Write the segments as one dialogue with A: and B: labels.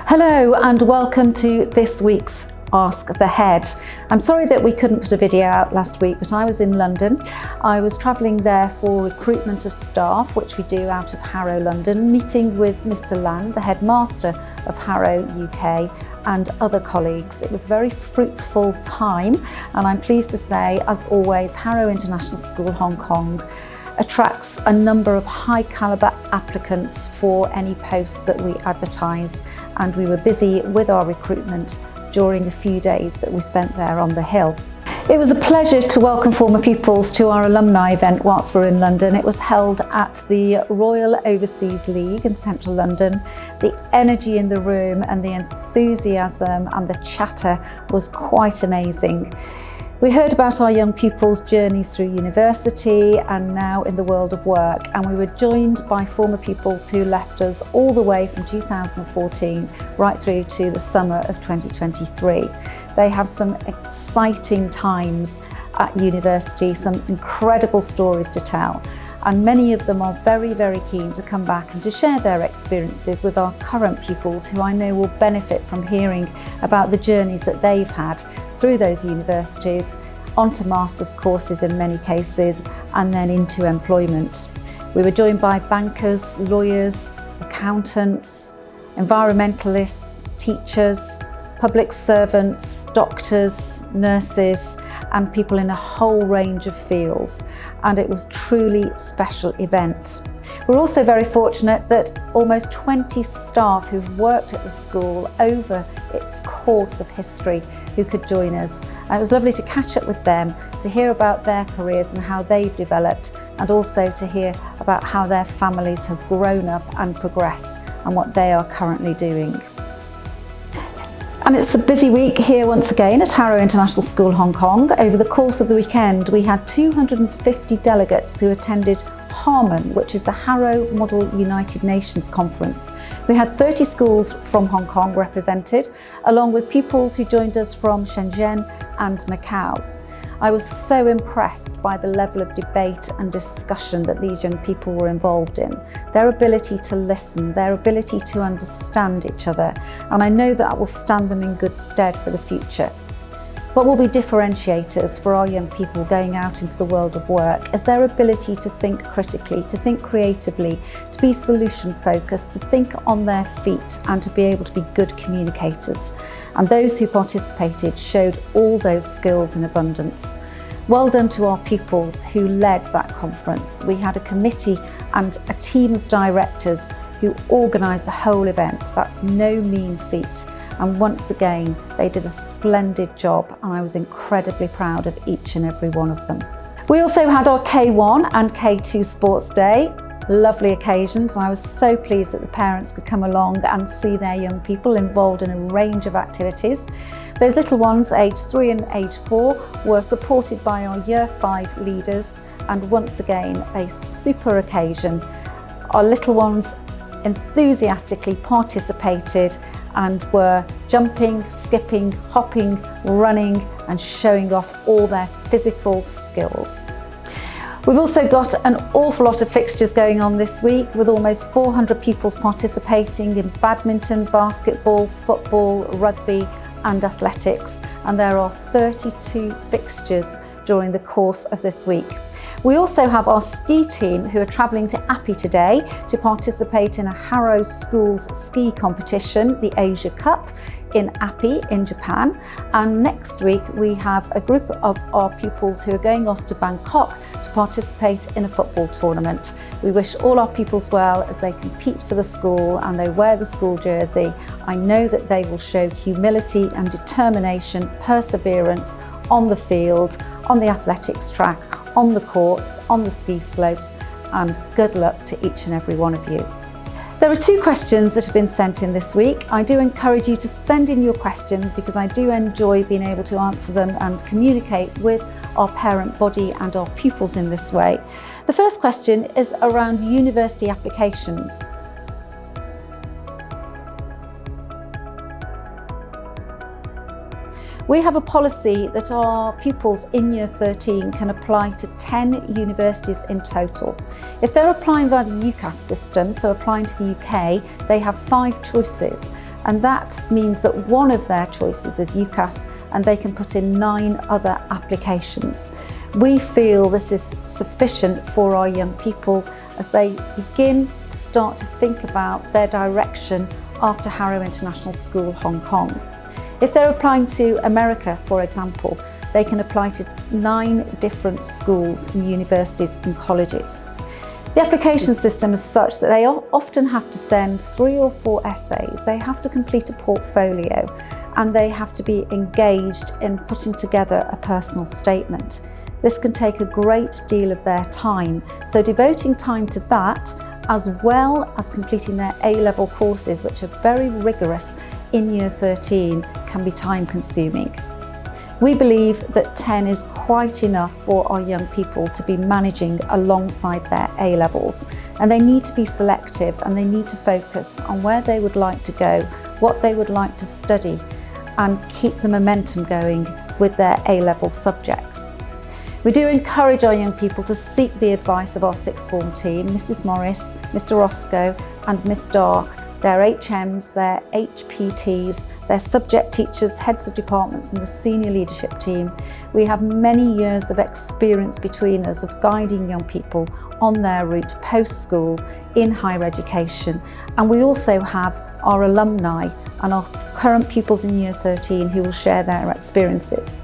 A: Hello and welcome to this week's Ask the Head. I'm sorry that we couldn't put a video out last week, but I was in London. I was travelling there for recruitment of staff, which we do out of Harrow, London, meeting with Mr. Land, the headmaster of Harrow UK, and other colleagues. It was a very fruitful time, and I'm pleased to say, as always, Harrow International School Hong Kong attracts a number of high calibre applicants for any posts that we advertise, and we were busy with our recruitment during a few days that we spent there on the hill. It was a pleasure to welcome former pupils to our alumni event whilst we're in London. It was held at the Royal Overseas League in central London. The energy in the room and the enthusiasm and the chatter was quite amazing. We heard about our young pupils' journeys through university and now in the world of work, and we were joined by former pupils who left us all the way from 2014 right through to the summer of 2023. They have some exciting times at university, some incredible stories to tell, and many of them are very, very keen to come back and to share their experiences with our current pupils, who I know will benefit from hearing about the journeys that they've had through those universities, onto master's courses in many cases, and then into employment. We were joined by bankers, lawyers, accountants, environmentalists, teachers, public servants, doctors, nurses, and people in a whole range of fields, and it was a truly special event. We're also very fortunate that almost 20 staff who've worked at the school over its course of history who could join us, and it was lovely to catch up with them, to hear about their careers and how they've developed, and also to hear about how their families have grown up and progressed and what they are currently doing. And it's a busy week here once again at Harrow International School Hong Kong. Over the course of the weekend, we had 250 delegates who attended Harmon, which is the Harrow Model United Nations Conference. We had 30 schools from Hong Kong represented, along with pupils who joined us from Shenzhen and Macau. I was so impressed by the level of debate and discussion that these young people were involved in, their ability to listen, their ability to understand each other, and I know that will stand them in good stead for the future. What will be differentiators for our young people going out into the world of work is their ability to think critically, to think creatively, to be solution focused, to think on their feet, and to be able to be good communicators. And those who participated showed all those skills in abundance. Well done to our pupils who led that conference. We had a committee and a team of directors who organised the whole event. That's no mean feat. And once again, they did a splendid job, and I was incredibly proud of each and every one of them. We also had our K1 and K2 Sports Day. Lovely occasions, and I was so pleased that the parents could come along and see their young people involved in a range of activities. Those little ones, age 3 and age 4, were supported by our Year 5 leaders, and once again, a super occasion. Our little ones enthusiastically participated and were jumping, skipping, hopping, running, and showing off all their physical skills. We've also got an awful lot of fixtures going on this week, with almost 400 pupils participating in badminton, basketball, football, rugby and athletics, and there are 32 fixtures during the course of this week. We also have our ski team who are travelling to Appy today to participate in a Harrow Schools ski competition, the Asia Cup, in Appy in Japan. And next week we have a group of our pupils who are going off to Bangkok to participate in a football tournament. We wish all our pupils well as they compete for the school and they wear the school jersey. I know that they will show humility and determination, perseverance on the field, on the athletics track, on the courts, on the ski slopes, and good luck to each and every one of you. There are 2 questions that have been sent in this week. I do encourage you to send in your questions because I do enjoy being able to answer them and communicate with our parent body and our pupils in this way. The first question is around university applications. We have a policy that our pupils in Year 13 can apply to 10 universities in total. If they're applying via the UCAS system, so applying to the UK, they have 5 choices, and that means that one of their choices is UCAS and they can put in 9 other applications. We feel this is sufficient for our young people as they begin to start to think about their direction after Harrow International School, Hong Kong. If they're applying to America, for example, they can apply to 9 different schools and universities and colleges. The application system is such that they often have to send 3 or 4 essays, they have to complete a portfolio, and they have to be engaged in putting together a personal statement. This can take a great deal of their time, so devoting time to that, as well as completing their A-level courses, which are very rigorous in Year 13, can be time consuming. We believe that 10 is quite enough for our young people to be managing alongside their A-levels, and they need to be selective and they need to focus on where they would like to go, what they would like to study, and keep the momentum going with their A-level subjects. We do encourage our young people to seek the advice of our sixth form team, Mrs Morris, Mr Roscoe and Miss Dark, their HMs, their HPTs, their subject teachers, heads of departments and the senior leadership team. We have many years of experience between us of guiding young people on their route post-school in higher education, and we also have our alumni and our current pupils in Year 13 who will share their experiences.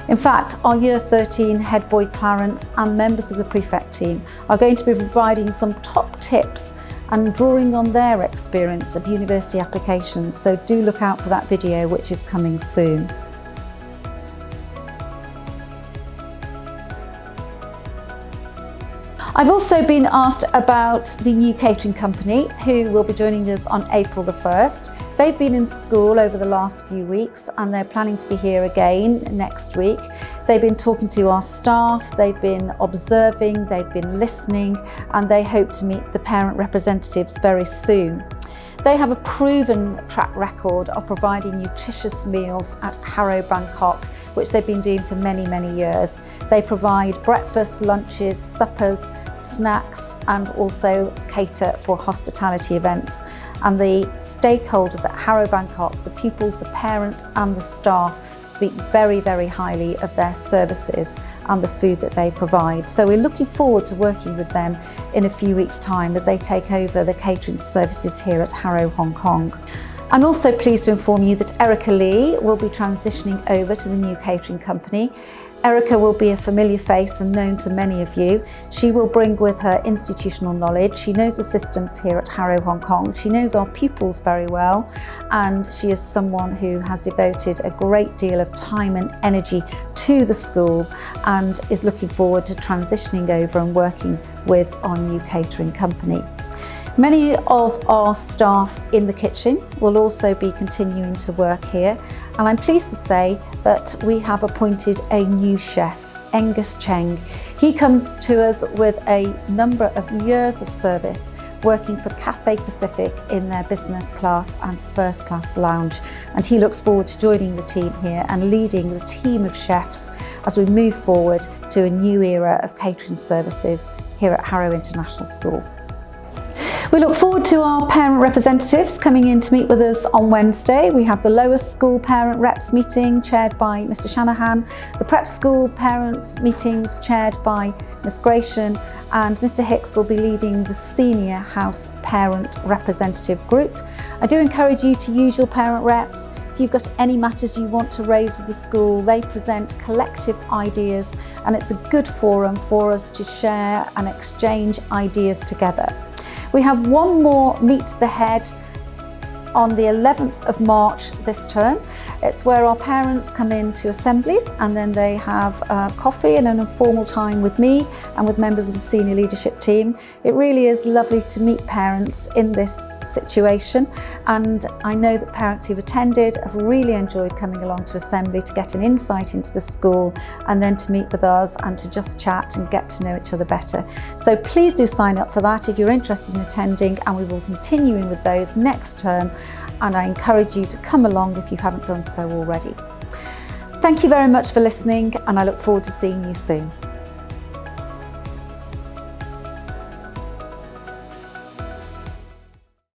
A: In fact, our Year 13 head boy Clarence and members of the prefect team are going to be providing some top tips and drawing on their experience of university applications, so do look out for that video, which is coming soon. I've also been asked about the new catering company who will be joining us on April the 1st. They've been in school over the last few weeks and they're planning to be here again next week. They've been talking to our staff, they've been observing, they've been listening, and they hope to meet the parent representatives very soon. They have a proven track record of providing nutritious meals at Harrow, Bangkok, which they've been doing for many, many years. They provide breakfast, lunches, suppers, snacks, and also cater for hospitality events. And the stakeholders at Harrow, Bangkok, the pupils, the parents and the staff speak very, very highly of their services and the food that they provide. So we're looking forward to working with them in a few weeks' time as they take over the catering services here at Harrow, Hong Kong. I'm also pleased to inform you that Erica Lee will be transitioning over to the new catering company. Erica will be a familiar face and known to many of you. She will bring with her institutional knowledge. She knows the systems here at Harrow, Hong Kong. She knows our pupils very well, and she is someone who has devoted a great deal of time and energy to the school and is looking forward to transitioning over and working with our new catering company. Many of our staff in the kitchen will also be continuing to work here, and I'm pleased to say that we have appointed a new chef, Angus Cheng. He comes to us with a number of years of service working for Cathay Pacific in their business class and first class lounge, and he looks forward to joining the team here and leading the team of chefs as we move forward to a new era of catering services here at Harrow International School. We look forward to our parent representatives coming in to meet with us on Wednesday. We have the lower school parent reps meeting chaired by Mr Shanahan, the prep school parents meetings chaired by Ms Gratian, and Mr Hicks will be leading the senior house parent representative group. I do encourage you to use your parent reps. If you've got any matters you want to raise with the school, they present collective ideas and it's a good forum for us to share and exchange ideas together. We have one more Meet the Head on the 11th of March this term. It's where our parents come into assemblies and then they have coffee and an informal time with me and with members of the senior leadership team. It really is lovely to meet parents in this situation, and I know that parents who've attended have really enjoyed coming along to assembly to get an insight into the school and then to meet with us and to just chat and get to know each other better. So please do sign up for that if you're interested in attending, and we will continue with those next term, and I encourage you to come along if you haven't done so already. Thank you very much for listening, and I look forward to seeing you soon.